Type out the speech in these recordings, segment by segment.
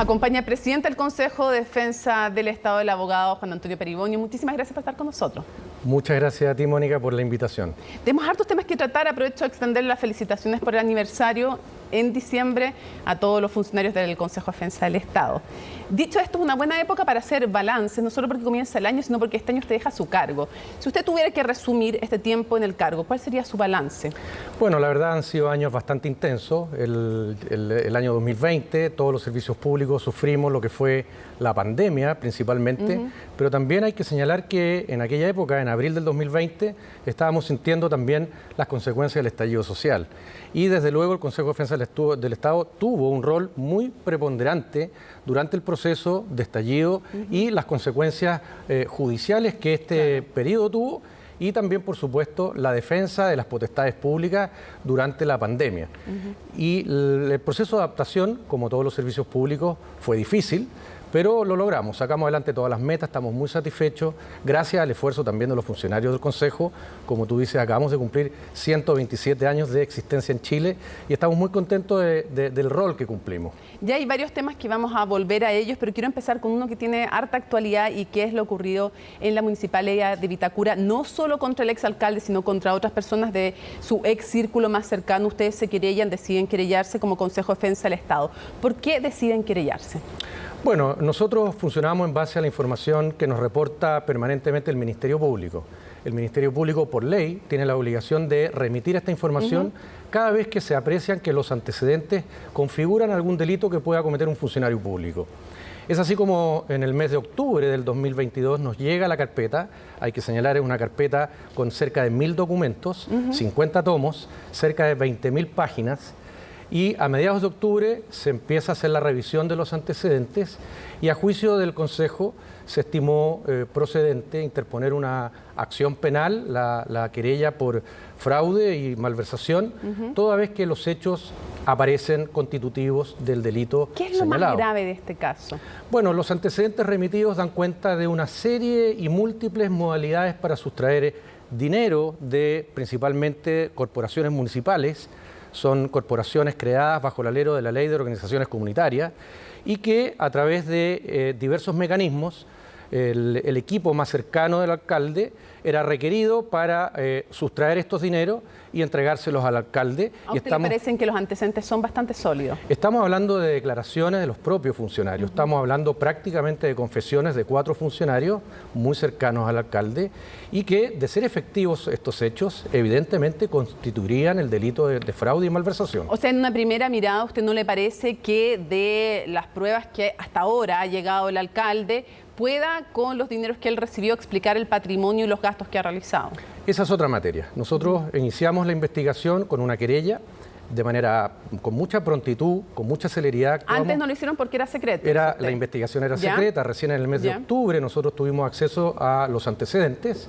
Nos acompaña el presidente del Consejo de Defensa del Estado, el abogado Juan Antonio Peribonio. Muchísimas gracias por estar con nosotros. Muchas gracias a ti, Mónica, por la invitación. Tenemos hartos temas que tratar. Aprovecho de extender las felicitaciones por el aniversario en diciembre a todos los funcionarios del Consejo de Defensa del Estado. Dicho esto, es una buena época para hacer balance, no solo porque comienza el año, sino porque este año usted deja su cargo. Si usted tuviera que resumir este tiempo en el cargo, ¿cuál sería su balance? Bueno, la verdad han sido años bastante intensos. El año 2020, todos los servicios públicos sufrimos lo que fue la pandemia principalmente, pero también hay que señalar que en aquella época, en abril del 2020, estábamos sintiendo también las consecuencias del estallido social. Y desde luego el Consejo de Defensa del Estado tuvo un rol muy preponderante durante el proceso de estallido y las consecuencias judiciales que este periodo tuvo, y también, por supuesto, la defensa de las potestades públicas durante la pandemia. Y el proceso de adaptación, como todos los servicios públicos, fue difícil, pero lo logramos, sacamos adelante todas las metas, estamos muy satisfechos, gracias al esfuerzo también de los funcionarios del Consejo. Como tú dices, acabamos de cumplir 127 años de existencia en Chile y estamos muy contentos del rol que cumplimos. Ya hay varios temas que vamos a volver a ellos, pero quiero empezar con uno que tiene harta actualidad y que es lo ocurrido en la Municipalidad de Vitacura, no solo contra el exalcalde, sino contra otras personas de su ex círculo más cercano. Ustedes se querellan, deciden querellarse como Consejo de Defensa del Estado. ¿Por qué deciden querellarse? Bueno, nosotros funcionamos en base a la información que nos reporta permanentemente el Ministerio Público. El Ministerio Público, por ley, tiene la obligación de remitir esta información cada vez que se aprecian que los antecedentes configuran algún delito que pueda cometer un funcionario público. Es así como en el mes de octubre del 2022 nos llega la carpeta. Hay que señalar, es una carpeta con cerca de 1000 documentos, 50 tomos, cerca de 20.000 páginas. Y a mediados de octubre se empieza a hacer la revisión de los antecedentes y a juicio del Consejo se estimó procedente interponer una acción penal, la querella por fraude y malversación, toda vez que los hechos aparecen constitutivos del delito señalado. ¿Qué es lo más grave de este caso? Bueno, los antecedentes remitidos dan cuenta de una serie y múltiples modalidades para sustraer dinero de principalmente corporaciones municipales. Son corporaciones creadas bajo el alero de la Ley de Organizaciones Comunitarias y que a través de diversos mecanismos el equipo más cercano del alcalde era requerido para sustraer estos dineros y entregárselos al alcalde. ¿A usted le parecen que los antecedentes son bastante sólidos? Estamos hablando de declaraciones de los propios funcionarios, estamos hablando prácticamente de confesiones de 4 funcionarios muy cercanos al alcalde y que, de ser efectivos estos hechos, evidentemente constituirían el delito de fraude y malversación. O sea, en una primera mirada, ¿a usted no le parece que de las pruebas que hasta ahora ha llegado el alcalde pueda, con los dineros que él recibió, explicar el patrimonio y los gastos que ha realizado? Esa es otra materia. Nosotros iniciamos la investigación con una querella con mucha prontitud, con mucha celeridad. Antes no lo hicieron porque era secreto. La investigación era secreta. Recién en el mes de octubre nosotros tuvimos acceso a los antecedentes.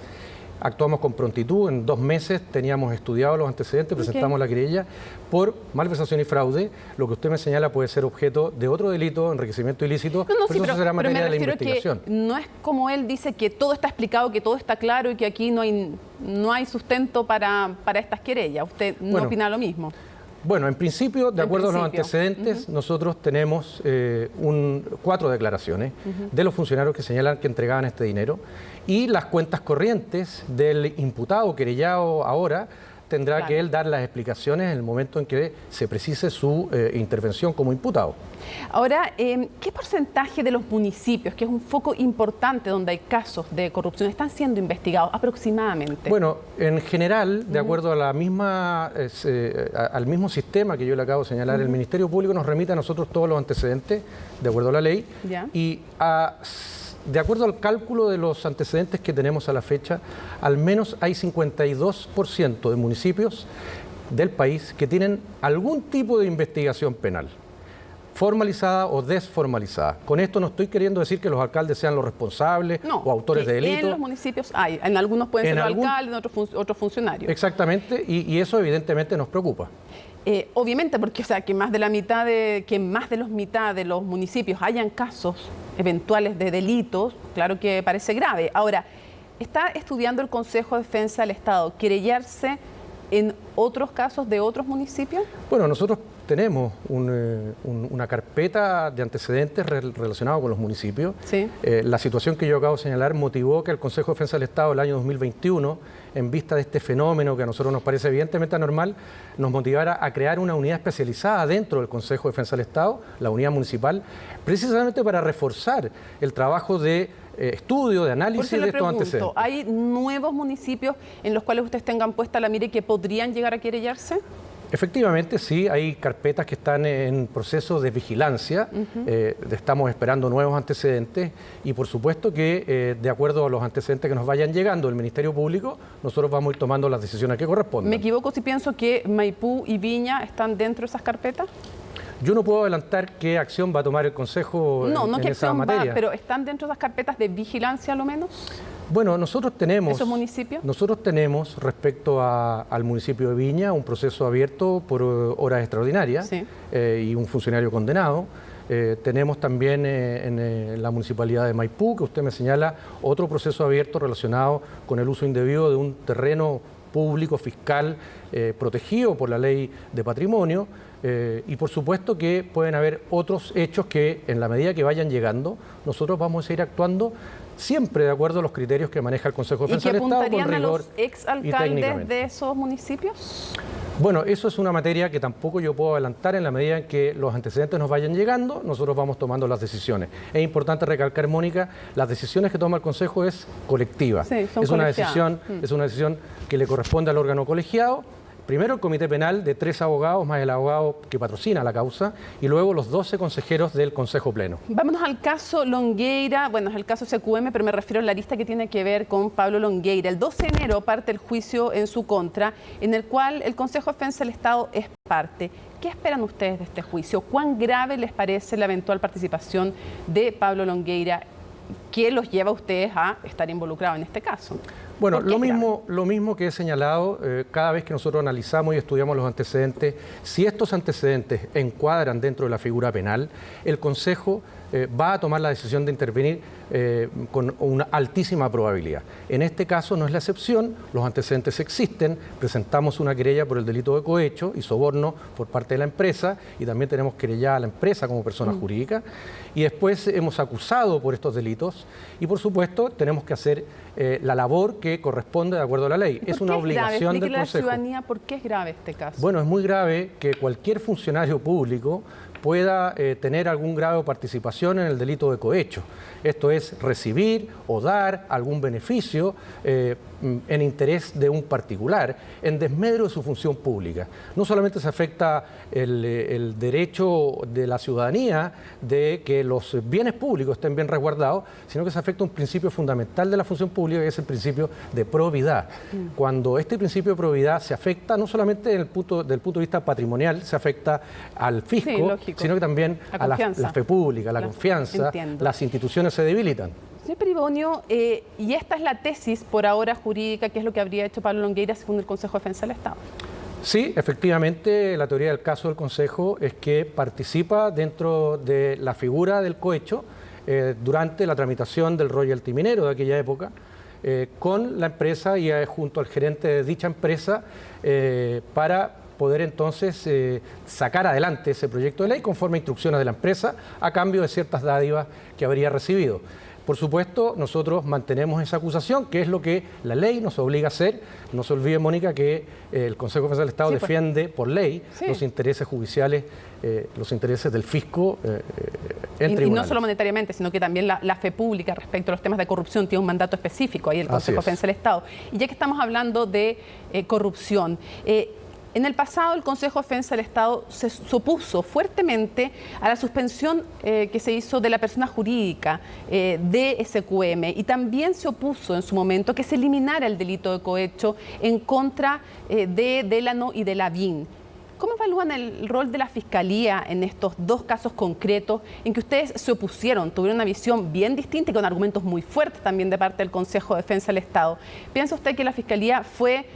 Actuamos con prontitud, en 2 meses teníamos estudiados los antecedentes, presentamos la querella por malversación y fraude. Lo que usted me señala puede ser objeto de otro delito, enriquecimiento ilícito, pero eso será materia de la investigación. Que no es como él dice, que todo está explicado, que todo está claro y que aquí no hay sustento para estas querellas. ¿Usted no opina lo mismo? Bueno, en principio, de acuerdo a los antecedentes, nosotros tenemos 4 declaraciones de los funcionarios que señalan que entregaban este dinero y las cuentas corrientes del imputado querellado ahora tendrá que él dar las explicaciones en el momento en que se precise su intervención como imputado. Ahora, ¿qué porcentaje de los municipios, que es un foco importante donde hay casos de corrupción, están siendo investigados aproximadamente? Bueno, en general, de acuerdo a al mismo sistema que yo le acabo de señalar, el Ministerio Público nos remite a nosotros todos los antecedentes, de acuerdo a la ley, y de acuerdo al cálculo de los antecedentes que tenemos a la fecha, al menos hay 52% de municipios del país que tienen algún tipo de investigación penal, formalizada o desformalizada. Con esto no estoy queriendo decir que los alcaldes sean los responsables o autores de delitos. En los municipios hay, en algunos pueden ser los alcaldes, en otros funcionarios. Exactamente, y eso evidentemente nos preocupa. Obviamente, porque que más de la mitad de los municipios hayan casos eventuales de delitos, claro que parece grave. Ahora, ¿está estudiando el Consejo de Defensa del Estado querellarse en otros casos de otros municipios? Bueno, nosotros tenemos una carpeta de antecedentes relacionados con los municipios. Sí. La situación que yo acabo de señalar motivó que el Consejo de Defensa del Estado el año 2021, en vista de este fenómeno que a nosotros nos parece evidentemente anormal, nos motivara a crear una unidad especializada dentro del Consejo de Defensa del Estado, la unidad municipal, precisamente para reforzar el trabajo de estudio, de análisis de estos antecedentes. ¿Hay nuevos municipios en los cuales ustedes tengan puesta la mira y que podrían llegar a querellarse? Efectivamente, sí, hay carpetas que están en proceso de vigilancia, estamos esperando nuevos antecedentes y por supuesto que de acuerdo a los antecedentes que nos vayan llegando del Ministerio Público, nosotros vamos a ir tomando las decisiones que correspondan. ¿Me equivoco si pienso que Maipú y Viña están dentro de esas carpetas? Yo no puedo adelantar qué acción va a tomar el Consejo en qué esa acción materia. va, pero ¿están dentro de esas carpetas de vigilancia a lo menos? Bueno, nosotros tenemos... ¿Esos municipios? Nosotros tenemos, respecto al municipio de Viña, un proceso abierto por horas extraordinarias sí. Y un funcionario condenado. Tenemos también en la municipalidad de Maipú, que usted me señala, otro proceso abierto relacionado con el uso indebido de un terreno público, fiscal, protegido por la ley de patrimonio. Y por supuesto que pueden haber otros hechos que en la medida que vayan llegando, nosotros vamos a ir actuando siempre de acuerdo a los criterios que maneja el Consejo de Defensa del Estado, con rigor y técnicamente. ¿Y que apuntarían a los exalcaldes de esos municipios? Bueno, eso es una materia que tampoco yo puedo adelantar. En la medida en que los antecedentes nos vayan llegando, nosotros vamos tomando las decisiones. Es importante recalcar, Mónica, las decisiones que toma el Consejo es colectiva. Sí, son es una decisión que le corresponde al órgano colegiado. Primero el Comité Penal de 3 abogados, más el abogado que patrocina la causa, y luego los 12 consejeros del Consejo Pleno. Vámonos al caso Longueira, bueno, es el caso SQM, pero me refiero a la lista que tiene que ver con Pablo Longueira. El 12 de enero parte el juicio en su contra, en el cual el Consejo de Defensa del Estado es parte. ¿Qué esperan ustedes de este juicio? ¿Cuán grave les parece la eventual participación de Pablo Longueira? ¿Qué los lleva a ustedes a estar involucrados en este caso? Bueno, lo mismo que he señalado, cada vez que nosotros analizamos y estudiamos los antecedentes, si estos antecedentes encuadran dentro de la figura penal, el Consejo va a tomar la decisión de intervenir con una altísima probabilidad. En este caso no es la excepción, los antecedentes existen, presentamos una querella por el delito de cohecho y soborno por parte de la empresa y también tenemos querellada a la empresa como persona jurídica y después hemos acusado por estos delitos y por supuesto tenemos que hacer la labor que corresponde de acuerdo a la ley. Es una obligación del Consejo. Ciudadanía, ¿por qué es grave este caso? Bueno, es muy grave que cualquier funcionario público pueda tener algún grado de participación en el delito de cohecho. Esto es recibir o dar algún beneficio en interés de un particular, en desmedro de su función pública. No solamente se afecta el derecho de la ciudadanía de que los bienes públicos estén bien resguardados, sino que se afecta un principio fundamental de la función pública, que es el principio de probidad. Cuando este principio de probidad se afecta, no solamente del punto de vista patrimonial, se afecta al fisco, sino que también a la fe pública, la confianza, las instituciones se debilitan. Señor Peribonio, y esta es la tesis por ahora jurídica, que es lo que habría hecho Pablo Longueira según el Consejo de Defensa del Estado. Sí, efectivamente, la teoría del caso del Consejo es que participa dentro de la figura del cohecho durante la tramitación del royalty minero de aquella época, con la empresa y junto al gerente de dicha empresa para poder entonces sacar adelante ese proyecto de ley conforme a instrucciones de la empresa a cambio de ciertas dádivas que habría recibido. Por supuesto, nosotros mantenemos esa acusación, que es lo que la ley nos obliga a hacer. No se olvide, Mónica, que el Consejo de Defensa del Estado defiende por ley los intereses judiciales, los intereses del fisco en tribunales. Y no solo monetariamente, sino que también la fe pública respecto a los temas de corrupción tiene un mandato específico ahí el Consejo de Defensa del Estado. Y ya que estamos hablando de corrupción, en el pasado, el Consejo de Defensa del Estado se opuso fuertemente a la suspensión que se hizo de la persona jurídica de SQM y también se opuso en su momento que se eliminara el delito de cohecho en contra de Delano y de Lavín. ¿Cómo evalúan el rol de la Fiscalía en estos dos casos concretos en que ustedes se opusieron, tuvieron una visión bien distinta y con argumentos muy fuertes también de parte del Consejo de Defensa del Estado? ¿Piensa usted que la Fiscalía fue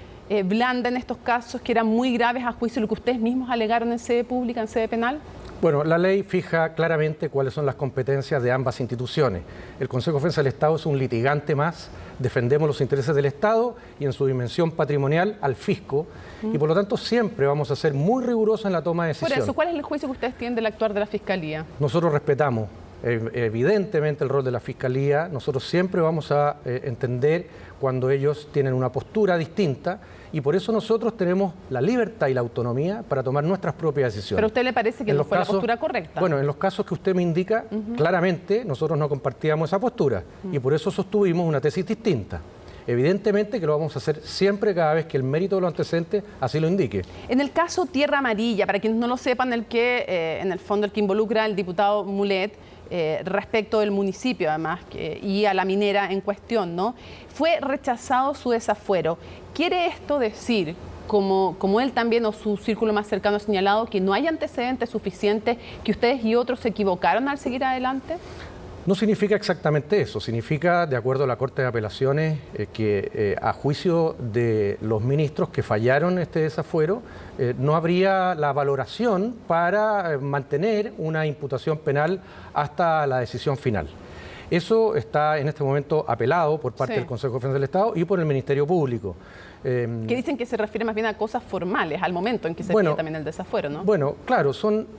blanda en estos casos, que eran muy graves a juicio de lo que ustedes mismos alegaron en sede pública, en sede penal? Bueno, la ley fija claramente cuáles son las competencias de ambas instituciones. El Consejo de Defensa del Estado es un litigante más, defendemos los intereses del Estado y en su dimensión patrimonial al fisco, y por lo tanto siempre vamos a ser muy rigurosos en la toma de decisiones. Por eso, ¿cuál es el juicio que ustedes tienen del actuar de la Fiscalía? Nosotros respetamos evidentemente el rol de la Fiscalía. Nosotros siempre vamos a entender cuando ellos tienen una postura distinta, y por eso nosotros tenemos la libertad y la autonomía para tomar nuestras propias decisiones. ¿Pero a usted le parece que no fue la postura correcta? Bueno, en los casos que usted me indica, claramente nosotros no compartíamos esa postura y por eso sostuvimos una tesis distinta. Evidentemente que lo vamos a hacer siempre, cada vez que el mérito de los antecedentes así lo indique. En el caso Tierra Amarilla, para quienes no lo sepan, en el fondo el que involucra al diputado Mulet, respecto del municipio además y a la minera en cuestión, ¿no? Fue rechazado su desafuero. ¿Quiere esto decir, como él también o su círculo más cercano ha señalado, que no hay antecedentes suficientes, que ustedes y otros se equivocaron al seguir adelante? No significa exactamente eso, significa, de acuerdo a la Corte de Apelaciones, que a juicio de los ministros que fallaron este desafuero, no habría la valoración para mantener una imputación penal hasta la decisión final. Eso está en este momento apelado por parte del Consejo de Defensa del Estado y por el Ministerio Público. Que dicen que se refiere más bien a cosas formales, al momento en que se pide también el desafuero, ¿no? Bueno, claro,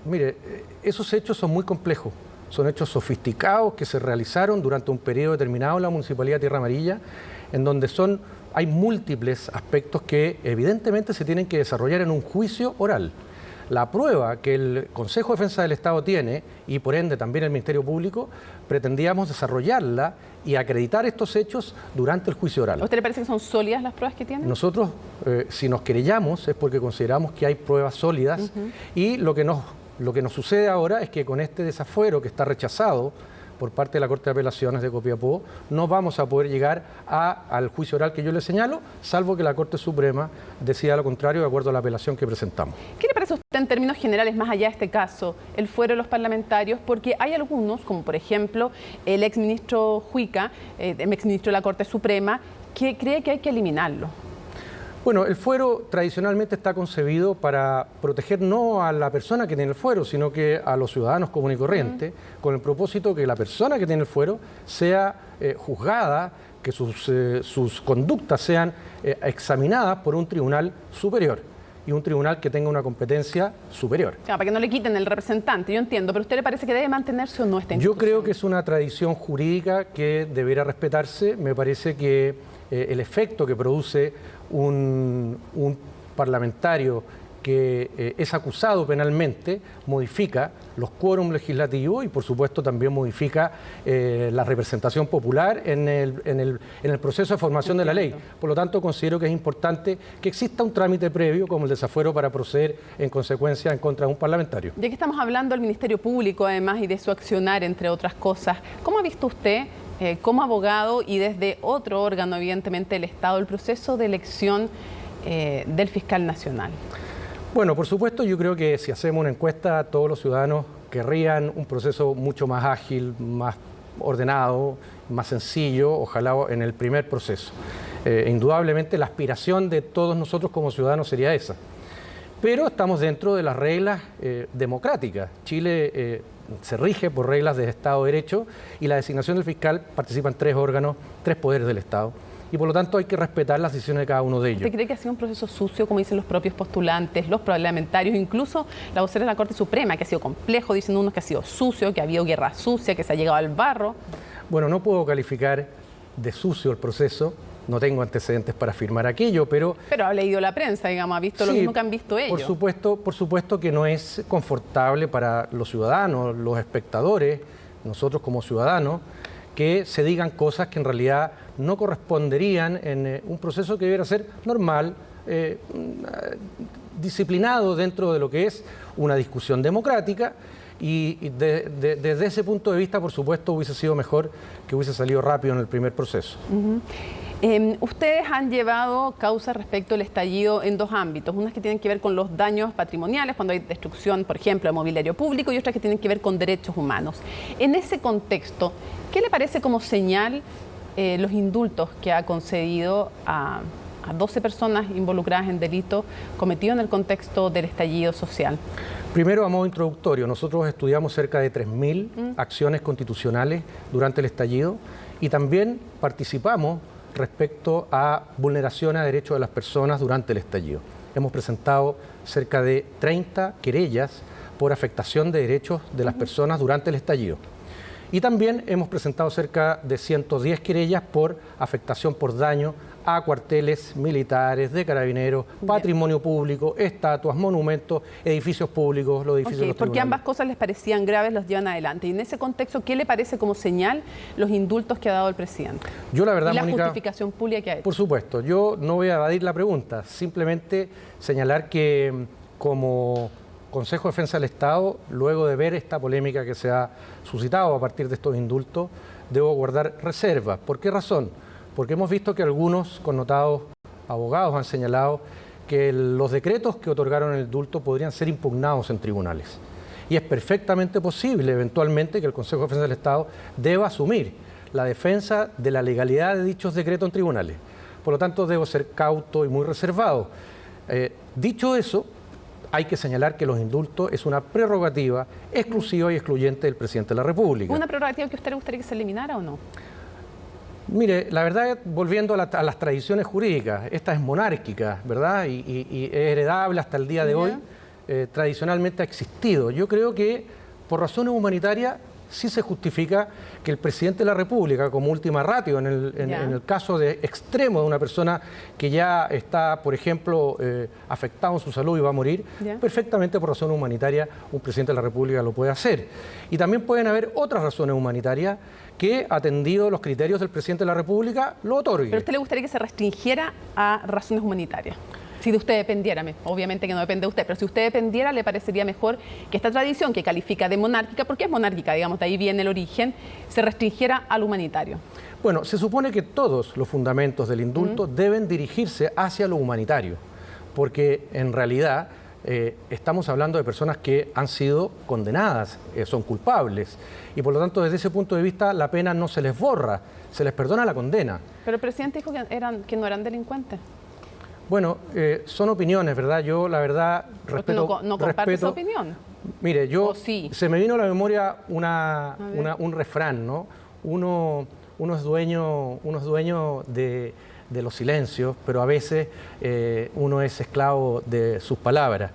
mire, esos hechos son muy complejos. Son hechos sofisticados que se realizaron durante un periodo determinado en la Municipalidad de Tierra Amarilla, en donde hay múltiples aspectos que evidentemente se tienen que desarrollar en un juicio oral. La prueba que el Consejo de Defensa del Estado tiene, y por ende también el Ministerio Público, pretendíamos desarrollarla y acreditar estos hechos durante el juicio oral. ¿A usted le parece que son sólidas las pruebas que tienen? Nosotros, si nos querellamos, es porque consideramos que hay pruebas sólidas y lo que nos sucede ahora es que con este desafuero que está rechazado por parte de la Corte de Apelaciones de Copiapó, no vamos a poder llegar al juicio oral que yo le señalo, salvo que la Corte Suprema decida lo contrario de acuerdo a la apelación que presentamos. ¿Qué le parece a usted en términos generales, más allá de este caso, el fuero de los parlamentarios? Porque hay algunos, como por ejemplo el exministro Juica, exministro de la Corte Suprema, que cree que hay que eliminarlo. Bueno, el fuero tradicionalmente está concebido para proteger no a la persona que tiene el fuero, sino que a los ciudadanos comunes y corrientes, con el propósito que la persona que tiene el fuero sea juzgada, que sus conductas sean examinadas por un tribunal superior y un tribunal que tenga una competencia superior. Claro, para que no le quiten el representante, yo entiendo, pero ¿a usted le parece que debe mantenerse o no esta institución? Yo creo que es una tradición jurídica que deberá respetarse. Me parece que el efecto que produce un parlamentario que es acusado penalmente modifica los quórum legislativos y por supuesto también modifica la representación popular en el proceso de formación de la ley. Por lo tanto, considero que es importante que exista un trámite previo como el desafuero para proceder en consecuencia en contra de un parlamentario. Ya que estamos hablando del Ministerio Público además y de su accionar, entre otras cosas, ¿cómo ha visto usted como abogado y desde otro órgano, evidentemente el Estado, el proceso de elección del fiscal nacional? Bueno, por supuesto, yo creo que si hacemos una encuesta, todos los ciudadanos querrían un proceso mucho más ágil, más ordenado, más sencillo, ojalá en el primer proceso. Indudablemente la aspiración de todos nosotros como ciudadanos sería esa. Pero estamos dentro de las reglas democráticas. Chile se rige por reglas de Estado de Derecho y la designación del fiscal participan 3 órganos, 3 poderes del Estado. Y por lo tanto hay que respetar las decisiones de cada uno de ellos. ¿Usted cree que ha sido un proceso sucio, como dicen los propios postulantes, los parlamentarios, incluso la vocera de la Corte Suprema, que ha sido complejo, dicen unos que ha sido sucio, que ha habido guerra sucia, que se ha llegado al barro? Bueno, no puedo calificar de sucio el proceso, no tengo antecedentes para afirmar aquello, pero... Pero ha leído la prensa, digamos, ha visto lo mismo que han visto ellos. Por supuesto que no es confortable para los ciudadanos, los espectadores, nosotros como ciudadanos, que se digan cosas que en realidad no corresponderían en un proceso que debiera ser normal, disciplinado dentro de lo que es una discusión democrática y desde ese punto de vista, por supuesto, hubiese sido mejor que hubiese salido rápido en el primer proceso. Ustedes han llevado causas respecto al estallido en 2 ámbitos, unas que tienen que ver con los daños patrimoniales, cuando hay destrucción, por ejemplo, de mobiliario público, y otras que tienen que ver con derechos humanos. En ese contexto, ¿qué le parece como señal los indultos que ha concedido a 12 personas involucradas en delitos cometidos en el contexto del estallido social? Primero, a modo introductorio, nosotros estudiamos cerca de 3.000 acciones constitucionales durante el estallido y también participamos respecto a vulneración a derechos de las personas durante el estallido. Hemos presentado cerca de 30 querellas por afectación de derechos de las personas durante el estallido. Y también hemos presentado cerca de 110 querellas por afectación por daño a cuarteles militares, de carabineros, patrimonio público, estatuas, monumentos, edificios públicos, los edificios de los porque tribunales. ambas cosas les parecían graves, los llevan adelante. Y en ese contexto, ¿qué le parece como señal los indultos que ha dado el presidente? Yo la verdad, y la Mónica, justificación pública que ha hecho. Por supuesto, yo no voy a evadir la pregunta, simplemente señalar que como Consejo de Defensa del Estado, luego de ver esta polémica que se ha suscitado a partir de estos indultos, debo guardar reservas. ¿Por qué razón? Porque hemos visto que algunos connotados abogados han señalado que los decretos que otorgaron el indulto podrían ser impugnados en tribunales. Y es perfectamente posible, eventualmente, que el Consejo de Defensa del Estado deba asumir la defensa de la legalidad de dichos decretos en tribunales. Por lo tanto, debo ser cauto y muy reservado. Dicho eso, hay que señalar que los indultos es una prerrogativa exclusiva y excluyente del presidente de la República. ¿Una prerrogativa que a usted le gustaría que se eliminara o no? Mire, la verdad, volviendo a las tradiciones jurídicas, esta es monárquica, ¿verdad? Y es heredable hasta el día de hoy, tradicionalmente ha existido. Yo creo que por razones humanitarias sí se justifica que el presidente de la República, como última ratio, en el caso de extremo de una persona que ya está, por ejemplo, afectado en su salud y va a morir, perfectamente por razones humanitarias un presidente de la República lo puede hacer. Y también pueden haber otras razones humanitarias que, atendido los criterios del presidente de la República, lo otorgue. ¿Pero a usted le gustaría que se restringiera a razones humanitarias? Si de usted dependiera, obviamente que no depende de usted, pero si usted dependiera, ¿le parecería mejor que esta tradición que califica de monárquica, porque es monárquica, digamos, de ahí viene el origen, se restringiera al humanitario? Bueno, se supone que todos los fundamentos del indulto deben dirigirse hacia lo humanitario, porque en realidad estamos hablando de personas que han sido condenadas, son culpables, y por lo tanto desde ese punto de vista la pena no se les borra, se les perdona la condena. Pero el presidente dijo que no eran delincuentes. Bueno, son opiniones, ¿verdad? Yo la verdad respeto... ¿No comparte esa opinión? Mire, yo sí. Se me vino a la memoria un refrán, ¿no? Uno es dueño de los silencios, pero a veces uno es esclavo de sus palabras.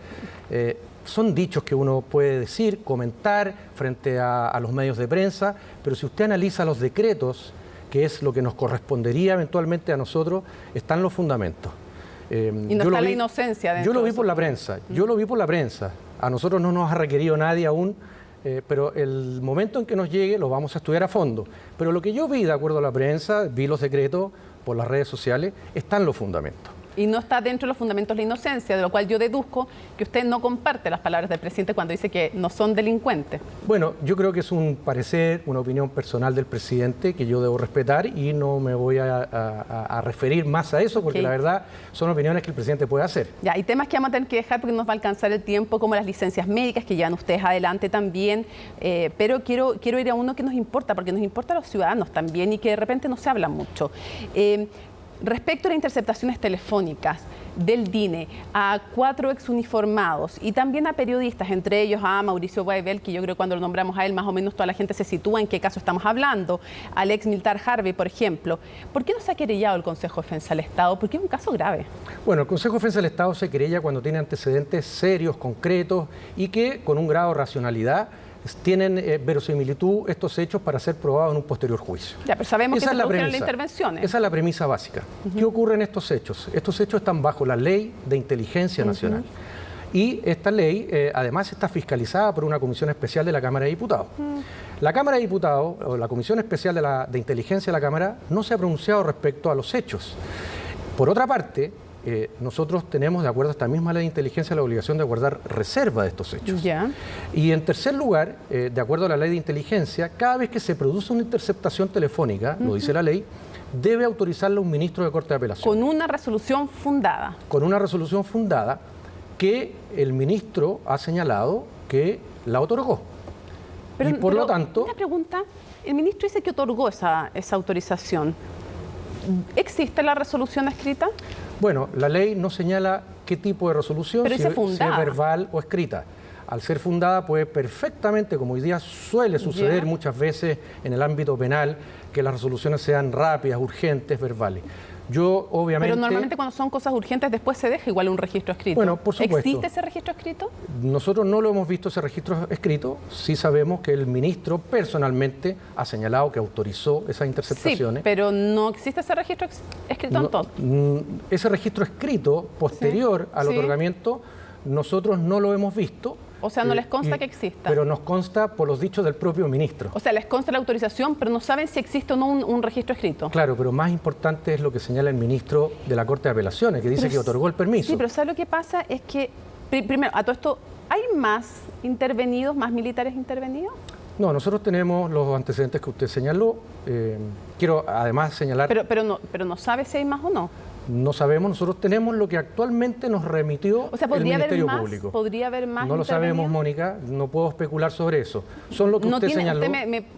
Son dichos que uno puede decir, comentar frente a los medios de prensa, pero si usted analiza los decretos, que es lo que nos correspondería eventualmente a nosotros, están los fundamentos. Y no está la inocencia dentro. Yo lo vi por la prensa, A nosotros no nos ha requerido nadie aún, pero el momento en que nos llegue lo vamos a estudiar a fondo. Pero lo que yo vi, de acuerdo a la prensa, vi los decretos por las redes sociales, están los fundamentos. Y no está dentro de los fundamentos la inocencia, de lo cual yo deduzco que usted no comparte las palabras del presidente cuando dice que no son delincuentes. Bueno, yo creo que es un parecer, una opinión personal del presidente que yo debo respetar y no me voy a referir más a eso porque la verdad son opiniones que el presidente puede hacer. Ya, hay temas que vamos a tener que dejar porque nos va a alcanzar el tiempo, como las licencias médicas que llevan ustedes adelante también, pero quiero ir a uno que nos importa, porque nos importa a los ciudadanos también y que de repente no se habla mucho. Respecto a las interceptaciones telefónicas del DINE a 4 exuniformados y también a periodistas, entre ellos a Mauricio Guaibel, que yo creo que cuando lo nombramos a él más o menos toda la gente se sitúa en qué caso estamos hablando, al ex militar Harvey, por ejemplo. ¿Por qué no se ha querellado el Consejo de Defensa del Estado? Porque es un caso grave. Bueno, el Consejo de Defensa del Estado se querella cuando tiene antecedentes serios, concretos y que con un grado de racionalidad tienen verosimilitud estos hechos para ser probados en un posterior juicio. Ya, pero sabemos que se produjeron las intervenciones. Esa es la premisa básica. ¿Qué ocurre en estos hechos? Estos hechos están bajo la Ley de Inteligencia Nacional. Y esta ley, además, está fiscalizada por una comisión especial de la Cámara de Diputados. La Cámara de Diputados, o la Comisión Especial de Inteligencia de la Cámara, no se ha pronunciado respecto a los hechos. Por otra parte, nosotros tenemos, de acuerdo a esta misma ley de inteligencia, la obligación de guardar reserva de estos hechos. Y en tercer lugar, de acuerdo a la ley de inteligencia, cada vez que se produce una interceptación telefónica, lo dice la ley, debe autorizarla un ministro de Corte de Apelación. Con una resolución fundada. Con una resolución fundada que el ministro ha señalado que la otorgó. Y por lo tanto... Una pregunta, el ministro dice que otorgó esa autorización. ¿Existe la resolución escrita? Bueno, la ley no señala qué tipo de resolución, si es verbal o escrita. al ser fundada, puede perfectamente, como hoy día suele suceder muchas veces en el ámbito penal, que las resoluciones sean rápidas, urgentes, verbales. Yo, obviamente... Pero normalmente cuando son cosas urgentes después se deja igual un registro escrito. Bueno, por supuesto. ¿Existe ese registro escrito? Nosotros no lo hemos visto ese registro escrito. Sí sabemos que el ministro personalmente ha señalado que autorizó esas interceptaciones. Sí, pero no existe ese registro escrito entonces. Ese registro escrito posterior al otorgamiento, nosotros no lo hemos visto. O sea, no les consta que exista. Pero nos consta por los dichos del propio ministro. O sea, les consta la autorización, pero no saben si existe o no un registro escrito. Claro, pero más importante es lo que señala el ministro de la Corte de Apelaciones, que dice que otorgó el permiso. Sí, pero ¿sabes lo que pasa? Es que, primero, a todo esto, ¿hay más intervenidos, más militares intervenidos? No, nosotros tenemos los antecedentes que usted señaló. Quiero además señalar... Pero no sabe si hay más o no. No sabemos, nosotros tenemos lo que actualmente nos remitió el Ministerio Público. ¿Podría haber más? No lo sabemos, Mónica, no puedo especular sobre eso. Son lo que usted señaló.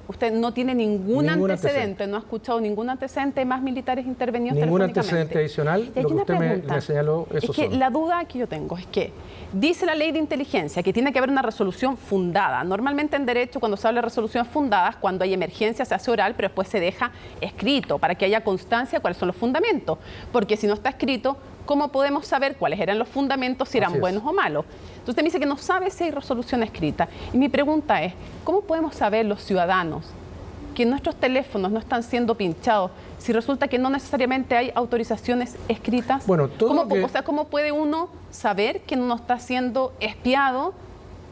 Usted no tiene ningún antecedente, no ha escuchado ningún antecedente de más militares intervenidos ningún telefónicamente. Antecedente adicional, lo que usted me señaló, eso es que la duda que yo tengo es que dice la ley de inteligencia que tiene que haber una resolución fundada. Normalmente en derecho, cuando se habla de resoluciones fundadas, cuando hay emergencia se hace oral, pero después se deja escrito para que haya constancia de cuáles son los fundamentos. Porque si no está escrito, ¿cómo podemos saber cuáles eran los fundamentos, si eran buenos o malos? Entonces usted me dice que no sabe si hay resolución escrita. Y mi pregunta es, ¿cómo podemos saber los ciudadanos que nuestros teléfonos no están siendo pinchados si resulta que no necesariamente hay autorizaciones escritas? Bueno, ¿cómo puede uno saber que no está siendo espiado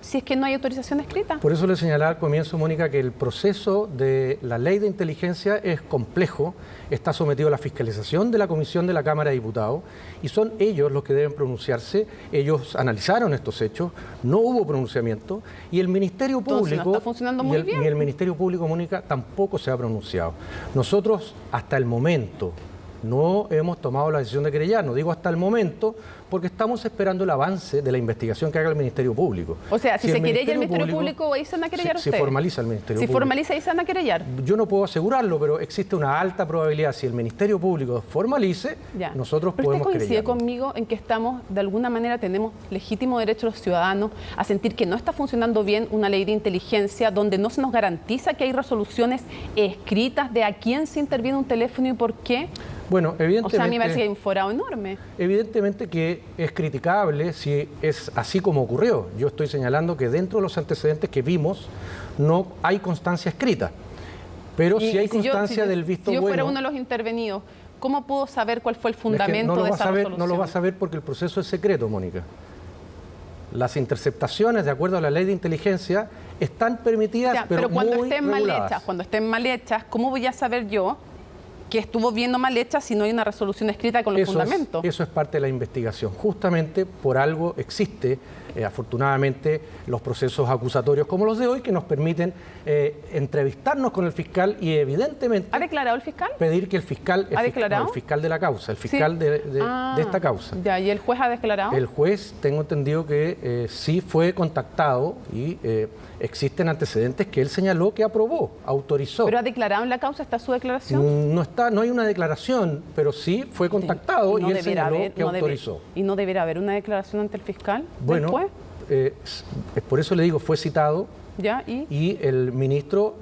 si es que no hay autorización escrita? Por eso le señalaba al comienzo, Mónica, que el proceso de la ley de inteligencia es complejo, está sometido a la fiscalización de la Comisión de la Cámara de Diputados y son ellos los que deben pronunciarse. Ellos analizaron estos hechos, no hubo pronunciamiento y el Ministerio Público... No está funcionando muy bien. Y el Ministerio Público, Mónica, tampoco se ha pronunciado. Nosotros, hasta el momento, no hemos tomado la decisión de querellar, no digo hasta el momento, porque estamos esperando el avance de la investigación que haga el Ministerio Público. O sea, si se querella el Ministerio Público, ahí se van a querellar ustedes. Si formaliza el Ministerio Público. Si formaliza, ahí se van a querellar. Yo no puedo asegurarlo, pero existe una alta probabilidad, si el Ministerio Público formalice, nosotros podemos querellar. ¿Usted coincide conmigo en que estamos, de alguna manera, tenemos legítimo derecho los ciudadanos a sentir que no está funcionando bien una ley de inteligencia donde no se nos garantiza que hay resoluciones escritas de a quién se interviene un teléfono y por qué? Bueno, evidentemente... O sea, a mí me parece que hay un forado enorme. Evidentemente que es criticable si es así como ocurrió. Yo estoy señalando que dentro de los antecedentes que vimos no hay constancia escrita. Pero sí hay constancia del visto bueno. Si yo fuera uno de los intervenidos, ¿cómo puedo saber cuál fue el fundamento de esa resolución? No lo va a saber porque el proceso es secreto, Mónica. Las interceptaciones, de acuerdo a la ley de inteligencia, están permitidas, pero cuando muy reguladas. Cuando estén mal hechas, ¿cómo voy a saber yo que estuvo viendo mal hecha si no hay una resolución escrita con los fundamentos? Eso es parte de la investigación. Justamente por algo existe, afortunadamente, los procesos acusatorios como los de hoy que nos permiten entrevistarnos con el fiscal y evidentemente... ¿Ha declarado el fiscal? Pedir que el fiscal... ¿Ha declarado? El fiscal de la causa, el fiscal de esta causa. Ya, ¿y el juez ha declarado? El juez, tengo entendido que sí fue contactado y existen antecedentes que él señaló que aprobó, autorizó. ¿Pero ha declarado en la causa? ¿Está su declaración? No hay una declaración, pero sí fue contactado y él señaló que autorizó. ¿Y no deberá haber una declaración ante el fiscal? Bueno, por eso le digo, fue citado. ¿Ya? Y el ministro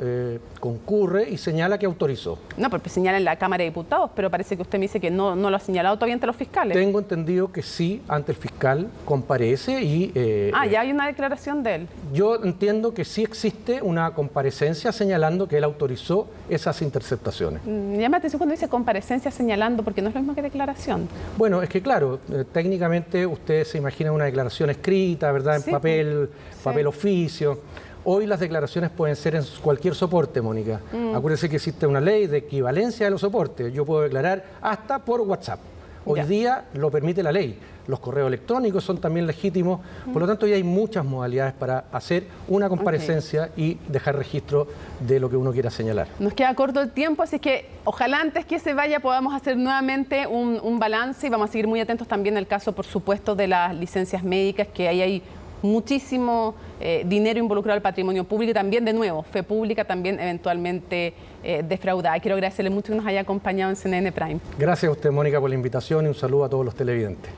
concurre y señala que autorizó. No, porque señala en la Cámara de Diputados, pero parece que usted me dice que no lo ha señalado todavía ante los fiscales. Tengo entendido que sí, ante el fiscal comparece y... ya hay una declaración de él. Yo entiendo que sí existe una comparecencia señalando que él autorizó esas interceptaciones. Llama la atención cuando dice comparecencia señalando, porque no es lo mismo que declaración. Bueno, es que claro, técnicamente usted se imagina una declaración escrita, ¿verdad? En papel oficio. Hoy las declaraciones pueden ser en cualquier soporte, Mónica. Acuérdese que existe una ley de equivalencia de los soportes. Yo puedo declarar hasta por WhatsApp. Hoy día lo permite la ley. Los correos electrónicos son también legítimos. Por lo tanto, ya hay muchas modalidades para hacer una comparecencia y dejar registro de lo que uno quiera señalar. Nos queda corto el tiempo, así que ojalá antes que se vaya podamos hacer nuevamente un balance y vamos a seguir muy atentos también al caso, por supuesto, de las licencias médicas, que ahí hay muchísimo dinero involucrado al patrimonio público y también, de nuevo, fe pública también eventualmente defraudada. Quiero agradecerle mucho que nos haya acompañado en CNN Prime. Gracias a usted, Mónica, por la invitación y un saludo a todos los televidentes.